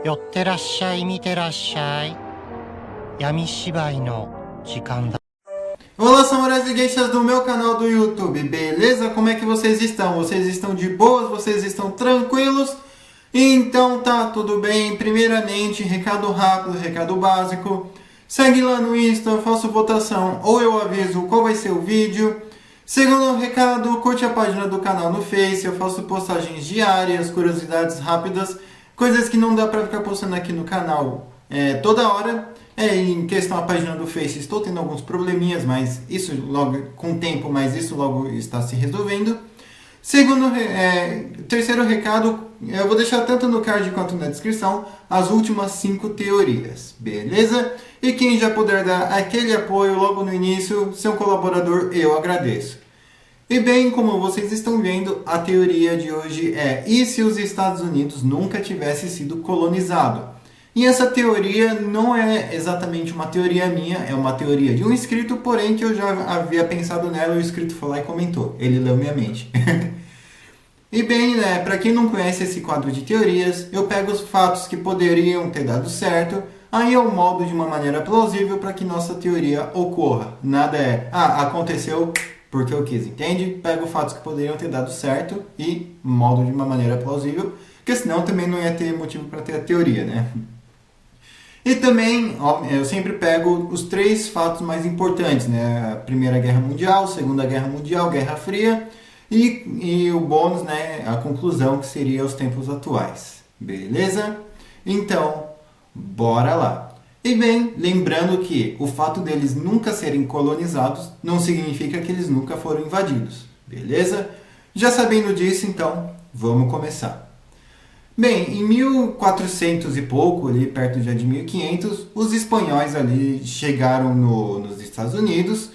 寄ってらっしゃい、見てらっしゃい。闇芝居の時間だ。Olá, samurais e geishas do meu canal do YouTube, beleza? Como é que vocês estão? Vocês estão de boas? Vocês estão tranquilos? Então tá, tudo bem. Primeiramente, recado rápido, recado básico. Segue lá no Insta, eu faço votação ou eu aviso qual vai ser o vídeo. Segundo recado, curte a página do canal no Face, eu faço postagens diárias, curiosidades rápidas, coisas que não dá pra ficar postando aqui no canal toda hora. Em questão à página do Face, estou tendo alguns probleminhas, mas isso logo com o tempo, mas isso logo está se resolvendo. Terceiro recado, eu vou deixar tanto no card quanto na descrição as últimas 5 teorias, beleza? E quem já puder dar aquele apoio logo no início, seu colaborador, eu agradeço. E bem, como vocês estão vendo, a teoria de hoje é: e se os Estados Unidos nunca tivesse sido colonizado? E essa teoria não é exatamente uma teoria minha, é uma teoria de um inscrito, porém que eu já havia pensado nela e o inscrito foi lá e comentou. Ele leu minha mente. E bem, para quem não conhece esse quadro de teorias, eu pego os fatos que poderiam ter dado certo, aí eu moldo de uma maneira plausível para que nossa teoria ocorra. Nada aconteceu porque eu quis, entende? Pego fatos que poderiam ter dado certo e moldo de uma maneira plausível, porque senão também não ia ter motivo para ter a teoria, né? E também, eu sempre pego os 3 fatos mais importantes, né? A Primeira Guerra Mundial, Segunda Guerra Mundial, Guerra Fria e o bônus, né? A conclusão, que seria os tempos atuais. Beleza? Então, bora lá! E bem, lembrando que o fato deles nunca serem colonizados não significa que eles nunca foram invadidos. Beleza? Já sabendo disso, então, vamos começar. Bem, em 1400 e pouco, ali perto já de 1500, os espanhóis ali chegaram nos Estados Unidos,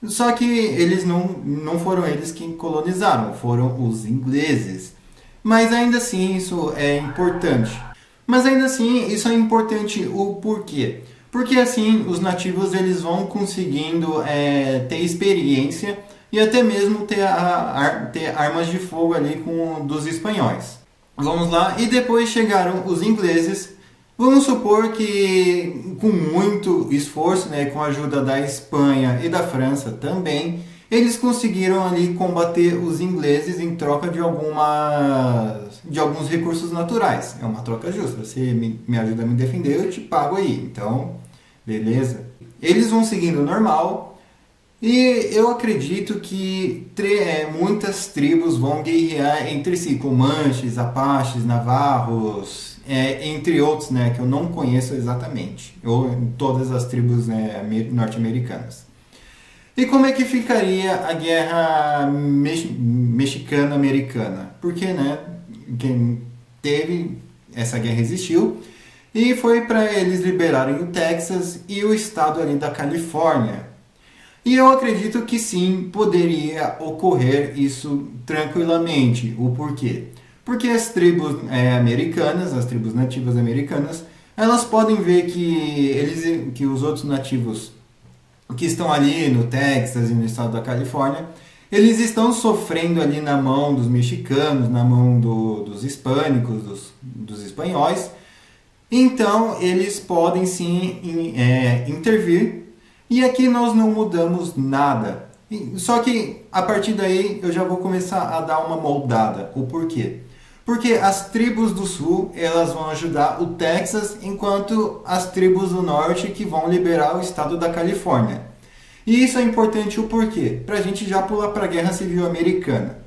só que eles não foram eles que colonizaram, foram os ingleses. Mas ainda assim isso é importante. O porquê? Porque assim os nativos eles vão conseguindo ter experiência e até mesmo ter armas de fogo ali dos espanhóis. Vamos lá, e depois chegaram os ingleses. Vamos supor que com muito esforço, né, com a ajuda da Espanha e da França também, eles conseguiram ali combater os ingleses em troca de alguns recursos naturais. É uma troca justa, você me ajuda a me defender, eu te pago aí. Então, beleza. Eles vão seguindo normal. E eu acredito que muitas tribos vão guerrear entre si, comanches, apaches, navarros, entre outros, né, que eu não conheço exatamente, ou todas as tribos, né, norte-americanas. E como é que ficaria a guerra mexicano-americana? Porque, né, quem teve essa guerra existiu e foi para eles liberarem o Texas e o estado ali da Califórnia. E eu acredito que sim, poderia ocorrer isso tranquilamente. O porquê? Porque as tribos americanas, as tribos nativas americanas, elas podem ver que os outros nativos que estão ali no Texas e no estado da Califórnia, eles estão sofrendo ali na mão dos mexicanos, na mão dos hispânicos, dos espanhóis. Então, eles podem sim intervir. E aqui nós não mudamos nada. Só que a partir daí eu já vou começar a dar uma moldada. O porquê? Porque as tribos do sul elas vão ajudar o Texas, enquanto as tribos do norte que vão liberar o estado da Califórnia. E isso é importante o porquê? Para a gente já pular para a Guerra Civil Americana.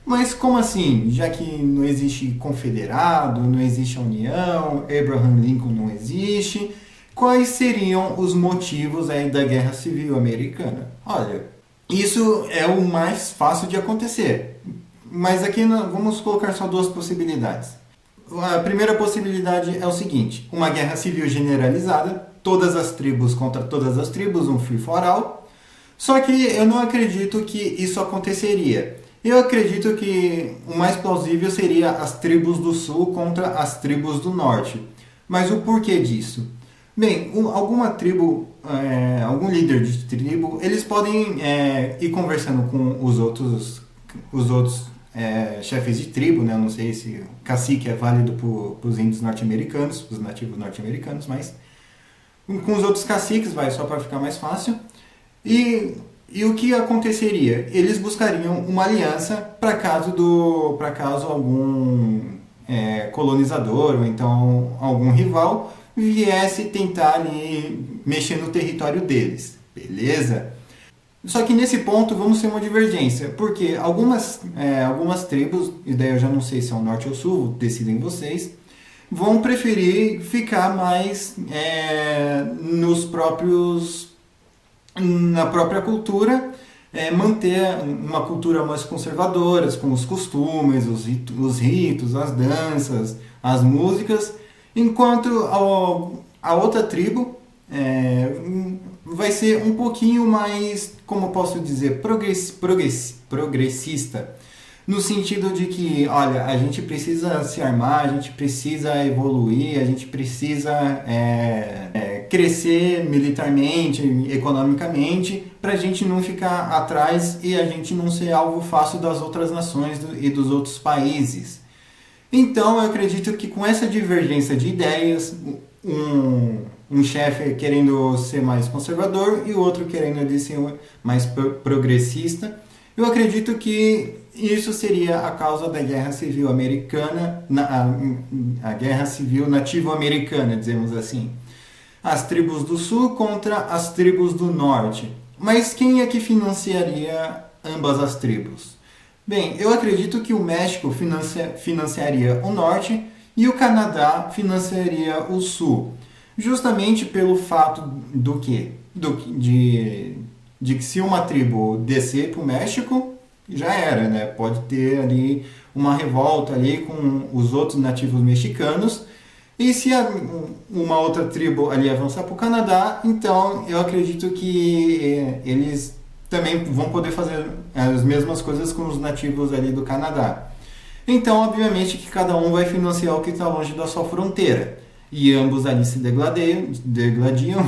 Mas como assim? Já que não existe confederado, não existe a União, Abraham Lincoln não existe... Quais seriam os motivos da Guerra Civil Americana? Olha, isso é o mais fácil de acontecer. Mas aqui vamos colocar só 2 possibilidades. A primeira possibilidade é o seguinte: uma guerra civil generalizada, todas as tribos contra todas as tribos, um free for all. Só que eu não acredito que isso aconteceria. Eu acredito que o mais plausível seria as tribos do sul contra as tribos do norte. Mas o porquê disso? Bem, alguma tribo, algum líder de tribo, eles podem ir conversando com os outros chefes de tribo, né? Eu não sei se cacique é válido para os índios norte-americanos, para os nativos norte-americanos, mas com os outros caciques, só para ficar mais fácil. E o que aconteceria? Eles buscariam uma aliança para caso algum colonizador ou então algum rival viesse tentar ali mexer no território deles, beleza? Só que nesse ponto vamos ter uma divergência, porque algumas tribos, e daí eu já não sei se é o norte ou o sul, decidem vocês, vão preferir ficar mais na própria cultura, manter uma cultura mais conservadora, com os costumes, os ritos, as danças, as músicas, enquanto a outra tribo vai ser um pouquinho mais, como eu posso dizer, progressista, no sentido de que, olha, a gente precisa se armar, a gente precisa evoluir, a gente precisa crescer militarmente, economicamente, para a gente não ficar atrás e a gente não ser alvo fácil das outras nações e dos outros países. Então, eu acredito que com essa divergência de ideias, um chefe querendo ser mais conservador e o outro querendo ser mais progressista, eu acredito que isso seria a causa da Guerra Civil Americana, a Guerra Civil Nativo-Americana, dizemos assim. As tribos do Sul contra as tribos do Norte. Mas quem é que financiaria ambas as tribos? Bem, eu acredito que o México financiaria o Norte e o Canadá financiaria o Sul. Justamente pelo fato de que se uma tribo descer para o México, já era, né? Pode ter ali uma revolta ali com os outros nativos mexicanos. E se uma outra tribo ali avançar para o Canadá, então eu acredito que eles também vão poder fazer as mesmas coisas com os nativos ali do Canadá. Então, obviamente que cada um vai financiar o que está longe da sua fronteira. E ambos ali se degladiam.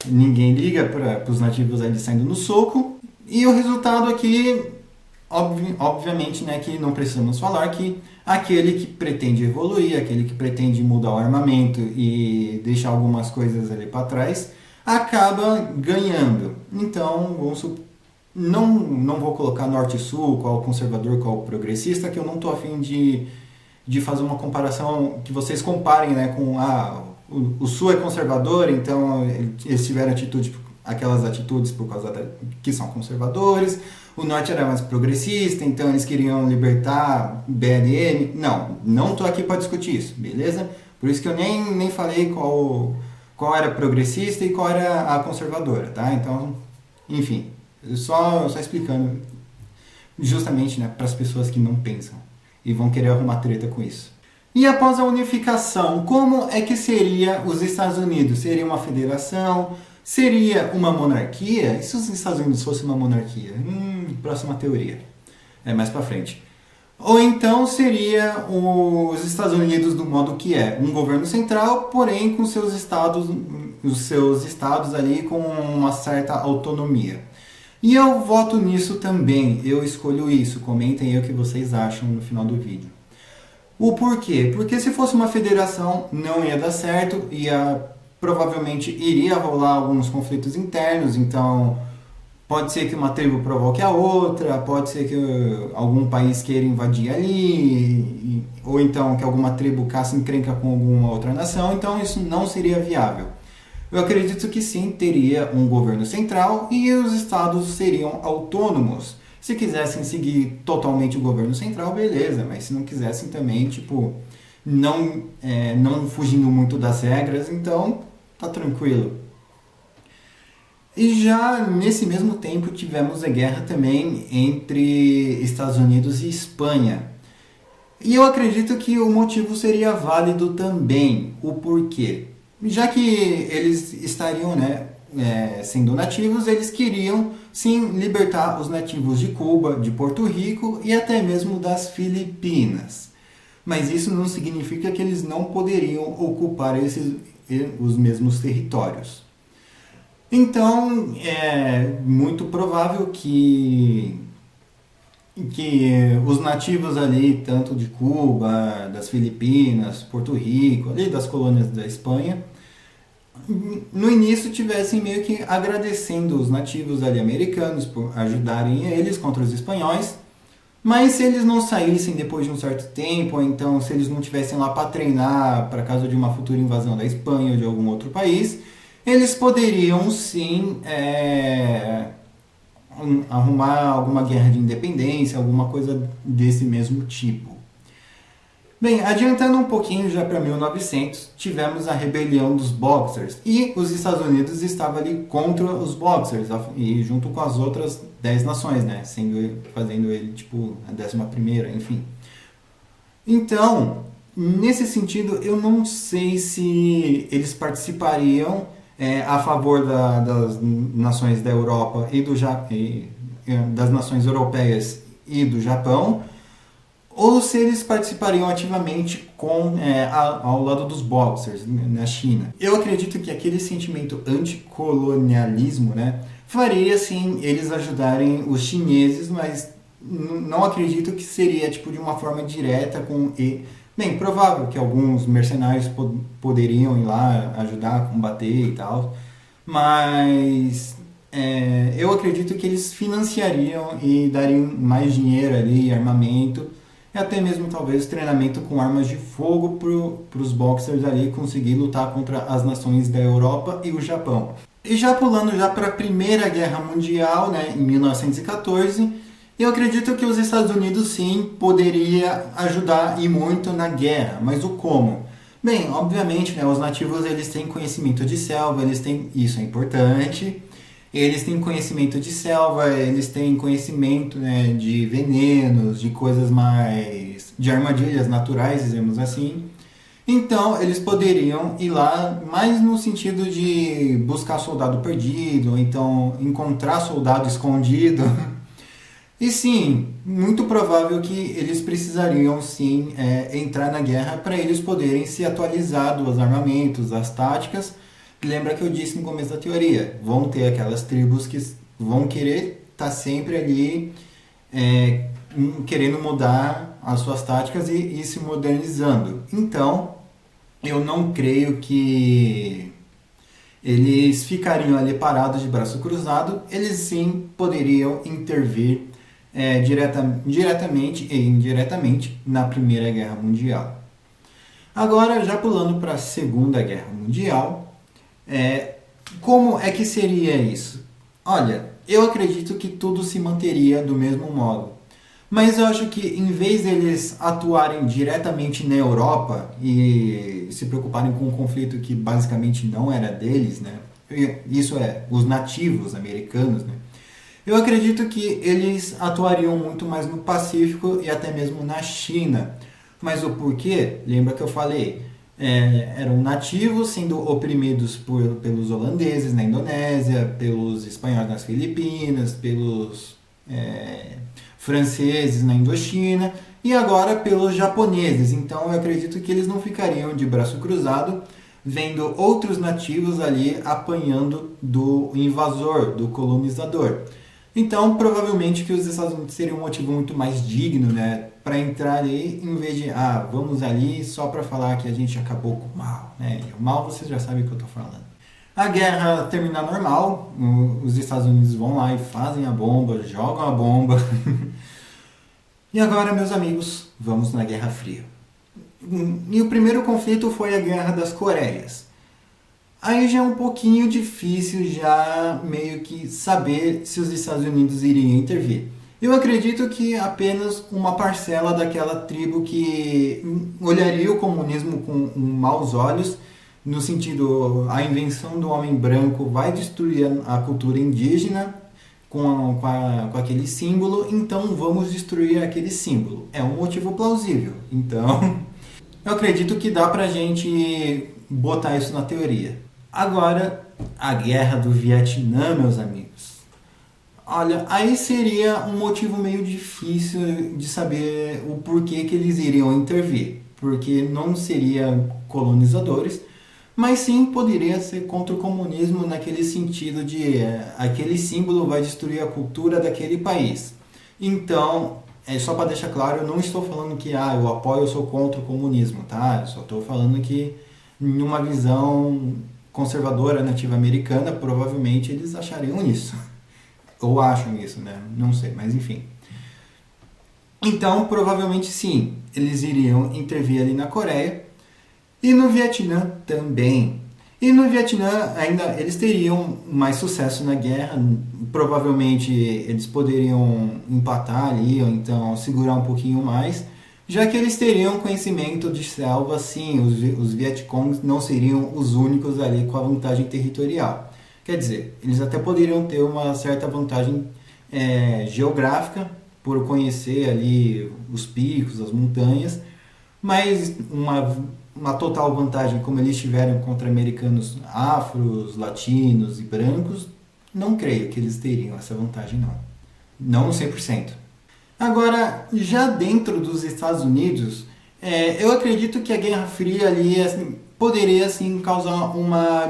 Ninguém liga para os nativos ali saindo no soco. E o resultado aqui, obviamente, né, que não precisamos falar que aquele que pretende evoluir, aquele que pretende mudar o armamento e deixar algumas coisas ali para trás, acaba ganhando. Então, não vou colocar norte e sul, qual conservador, qual progressista, que eu não estou a fim de fazer uma comparação, que vocês comparem, né, com o sul é conservador, então eles tiveram aquelas atitudes por causa que são conservadores, o norte era mais progressista, então eles queriam libertar BLM. Não estou aqui para discutir isso, beleza? Por isso que eu nem falei qual era progressista e qual era a conservadora, tá? Então, enfim, só explicando justamente, né, para as pessoas que não pensam e vão querer arrumar treta com isso. E após a unificação, como é que seria os Estados Unidos? Seria uma federação? Seria uma monarquia? E se os Estados Unidos fosse uma monarquia? Próxima teoria. Mais pra frente. Ou então seria os Estados Unidos do modo que é. Um governo central, porém com os seus estados ali com uma certa autonomia. E eu voto nisso também. Eu escolho isso. Comentem aí o que vocês acham no final do vídeo. O porquê? Porque se fosse uma federação não ia dar certo, provavelmente iria rolar alguns conflitos internos, então pode ser que uma tribo provoque a outra, pode ser que algum país queira invadir ali, ou então que alguma tribo caça encrenca com alguma outra nação, então isso não seria viável. Eu acredito que sim, teria um governo central e os estados seriam autônomos. Se quisessem seguir totalmente o governo central, beleza, mas se não quisessem também, não fugindo muito das regras, então tá tranquilo. E já nesse mesmo tempo tivemos a guerra também entre Estados Unidos e Espanha. E eu acredito que o motivo seria válido também. O porquê? Já que eles estariam, sendo nativos, eles queriam sim libertar os nativos de Cuba, de Porto Rico e até mesmo das Filipinas. Mas isso não significa que eles não poderiam ocupar os mesmos territórios. Então, é muito provável que que os nativos ali, tanto de Cuba, das Filipinas, Porto Rico, ali das colônias da Espanha, no início tivessem meio que agradecendo os nativos ali americanos por ajudarem eles contra os espanhóis, mas se eles não saíssem depois de um certo tempo, ou então se eles não tivessem lá para treinar para caso de uma futura invasão da Espanha ou de algum outro país, eles poderiam sim arrumar alguma guerra de independência, alguma coisa desse mesmo tipo. Bem, adiantando um pouquinho já para 1900, tivemos a rebelião dos Boxers e os Estados Unidos estavam ali contra os Boxers e junto com as outras 10 nações, né, fazendo ele tipo a 11ª, enfim. Então, nesse sentido, eu não sei se eles participariam a favor das nações da Europa das nações europeias e do Japão, ou se eles participariam ativamente ao lado dos Boxers na China. Eu acredito que aquele sentimento anticolonialismo, né, faria sim eles ajudarem os chineses, mas não acredito que seria tipo de uma forma direta bem, provável que alguns mercenários poderiam ir lá ajudar a combater e tal, mas eu acredito que eles financiariam e dariam mais dinheiro ali, armamento, e até mesmo talvez treinamento com armas de fogo para os Boxers ali conseguir lutar contra as nações da Europa e o Japão. E já pulando já para a Primeira Guerra Mundial, né, em 1914, eu acredito que os Estados Unidos sim poderia ajudar e muito na guerra, mas o como? Bem, obviamente, né, os nativos eles têm conhecimento de selva, isso é importante. Eles têm conhecimento de selva, eles têm conhecimento, né, de venenos, de coisas de armadilhas naturais, dizemos assim. Então, eles poderiam ir lá mais no sentido de buscar soldado perdido, ou então encontrar soldado escondido. E sim, muito provável que eles precisariam sim entrar na guerra para eles poderem se atualizar dos armamentos, das táticas. Lembra que eu disse no começo da teoria, vão ter aquelas tribos que vão querer estar sempre ali querendo mudar as suas táticas e se modernizando. Então, eu não creio que eles ficariam ali parados de braço cruzado, eles sim poderiam intervir diretamente e indiretamente na Primeira Guerra Mundial. Agora, já pulando para a Segunda Guerra Mundial, como é que seria isso? Olha, eu acredito que tudo se manteria do mesmo modo. Mas eu acho que em vez deles atuarem diretamente na Europa e se preocuparem com um conflito que basicamente não era deles, né? Isso os nativos americanos, né? Eu acredito que eles atuariam muito mais no Pacífico e até mesmo na China. Mas o porquê? Lembra que eu falei? Eram nativos sendo oprimidos pelos holandeses na Indonésia, pelos espanhóis nas Filipinas, pelos franceses na Indochina e agora pelos japoneses. Então eu acredito que eles não ficariam de braço cruzado vendo outros nativos ali apanhando do invasor, do colonizador. Então, provavelmente que os Estados Unidos seriam um motivo muito mais digno, né, para entrar ali, em vez de, vamos ali só para falar que a gente acabou com o mal, né? E o mal vocês já sabem o que eu estou falando. A guerra termina normal, os Estados Unidos vão lá e fazem a bomba, jogam a bomba. E agora, meus amigos, vamos na Guerra Fria. E o primeiro conflito foi a Guerra das Coreias. Aí já é um pouquinho difícil já meio que saber se os Estados Unidos iriam intervir. Eu acredito que apenas uma parcela daquela tribo que olharia o comunismo com maus olhos, no sentido, a invenção do homem branco vai destruir a cultura indígena com aquele símbolo, então vamos destruir aquele símbolo. É um motivo plausível. Então, eu acredito que dá pra gente botar isso na teoria. Agora, a Guerra do Vietnã, meus amigos. Olha, aí seria um motivo meio difícil de saber o porquê que eles iriam intervir. Porque não seriam colonizadores, mas sim poderia ser contra o comunismo naquele sentido de aquele símbolo vai destruir a cultura daquele país. Então, só para deixar claro, eu não estou falando que eu apoio ou sou contra o comunismo, tá? Eu só estou falando que, em uma visão conservadora nativa americana, provavelmente eles achariam isso. Ou acham isso, né? Não sei, mas enfim. Então, provavelmente sim, eles iriam intervir ali na Coreia e no Vietnã também. E no Vietnã ainda eles teriam mais sucesso na guerra, provavelmente eles poderiam empatar ali ou então segurar um pouquinho mais, já que eles teriam conhecimento de selva, sim, os Vietcongs não seriam os únicos ali com a vantagem territorial. Quer dizer, eles até poderiam ter uma certa vantagem geográfica, por conhecer ali os picos, as montanhas, mas uma total vantagem como eles tiveram contra americanos afros, latinos e brancos, não creio que eles teriam essa vantagem não. Não 100%. Agora, já dentro dos Estados Unidos, eu acredito que a Guerra Fria ali assim, poderia assim, causar uma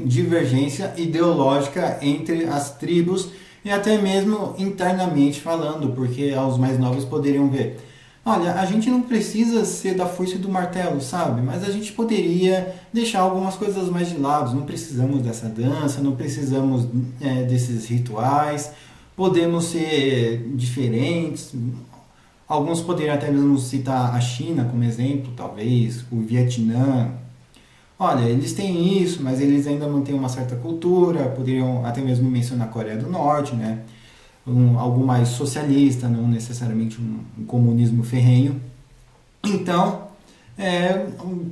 divergência ideológica entre as tribos e até mesmo internamente falando, porque os mais novos poderiam ver. Olha, a gente não precisa ser da foice e do martelo, sabe? Mas a gente poderia deixar algumas coisas mais de lado. Não precisamos dessa dança, não precisamos desses rituais. Podemos ser diferentes. Alguns poderiam até mesmo citar a China como exemplo, talvez, o Vietnã. Olha, eles têm isso, mas eles ainda mantêm uma certa cultura. Poderiam até mesmo mencionar a Coreia do Norte, né? Algo mais socialista, não necessariamente um comunismo ferrenho. Então,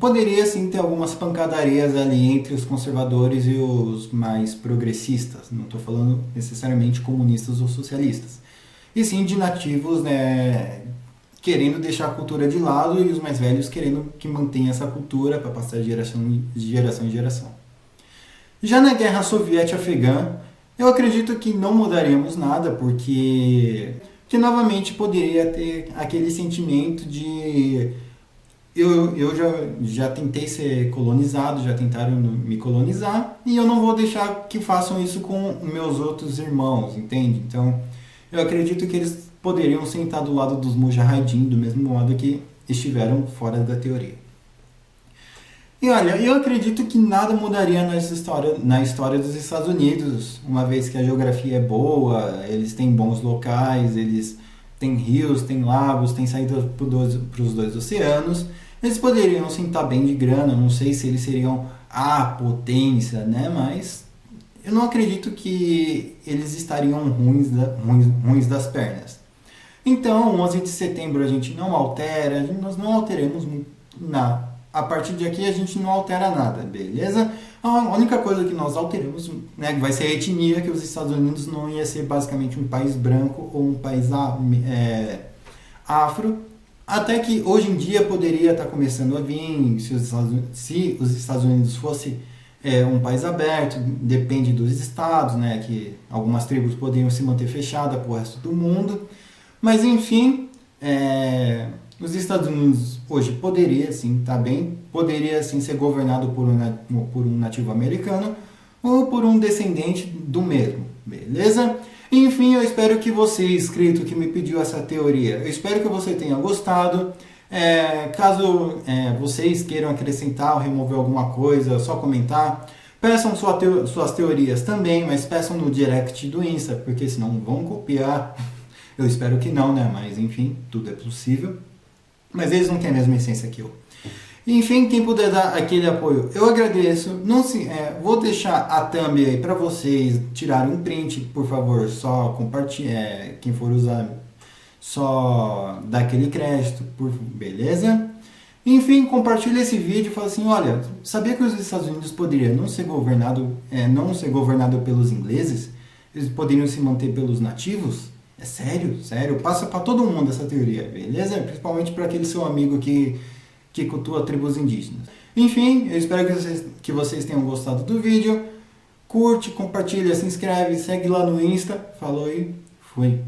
poderia sim ter algumas pancadarias ali entre os conservadores e os mais progressistas. Não estou falando necessariamente comunistas ou socialistas. E sim de nativos, né, querendo deixar a cultura de lado e os mais velhos querendo que mantenha essa cultura para passar de geração em geração. Já na Guerra Soviética-Afegã, eu acredito que não mudaríamos nada, porque novamente poderia ter aquele sentimento de eu já tentei ser colonizado, já tentaram me colonizar, e eu não vou deixar que façam isso com meus outros irmãos, entende? Então, eu acredito que eles poderiam sentar do lado dos Mujahideen, do mesmo modo que estiveram fora da teoria. E olha, eu acredito que nada mudaria na história dos Estados Unidos, uma vez que a geografia é boa, eles têm bons locais, eles têm rios, têm lagos, têm saídas para os dois oceanos. Eles poderiam sentar bem de grana, não sei se eles seriam a potência, né? Mas eu não acredito que eles estariam ruins das pernas. Então, 11 de setembro a gente não altera, nós não alteremos nada. A partir de aqui a gente não altera nada, beleza? A única coisa que nós alteramos, né, vai ser a etnia, que os Estados Unidos não ia ser basicamente um país branco ou um país afro, até que hoje em dia poderia estar começando a vir, se os Estados Unidos fosse um país aberto, depende dos estados, né, que algumas tribos poderiam se manter fechadas para o resto do mundo, mas enfim, os Estados Unidos hoje poderia sim, tá bem, poderia sim ser governado por um nativo americano ou por um descendente do mesmo, beleza? Enfim, eu espero que você, inscrito, que me pediu essa teoria, eu espero que você tenha gostado. Caso vocês queiram acrescentar ou remover alguma coisa, é só comentar. Peçam suas teorias também, mas peçam no direct do Insta, porque senão vão copiar. Eu espero que não, né? Mas enfim, tudo é possível. Mas eles não têm a mesma essência que eu. Enfim, quem puder dar aquele apoio, eu agradeço. Vou deixar a thumb aí para vocês tirarem um print, por favor, só compartilhe. Quem for usar, só dá aquele crédito, beleza? Enfim, compartilhe esse vídeo e fala assim, olha, sabia que os Estados Unidos poderiam não ser governado pelos ingleses? Eles poderiam se manter pelos nativos? É sério, sério, passa para todo mundo essa teoria, beleza? Principalmente para aquele seu amigo que cultua tribos indígenas. Enfim, eu espero que vocês tenham gostado do vídeo. Curte, compartilha, se inscreve, segue lá no Insta. Falou e fui.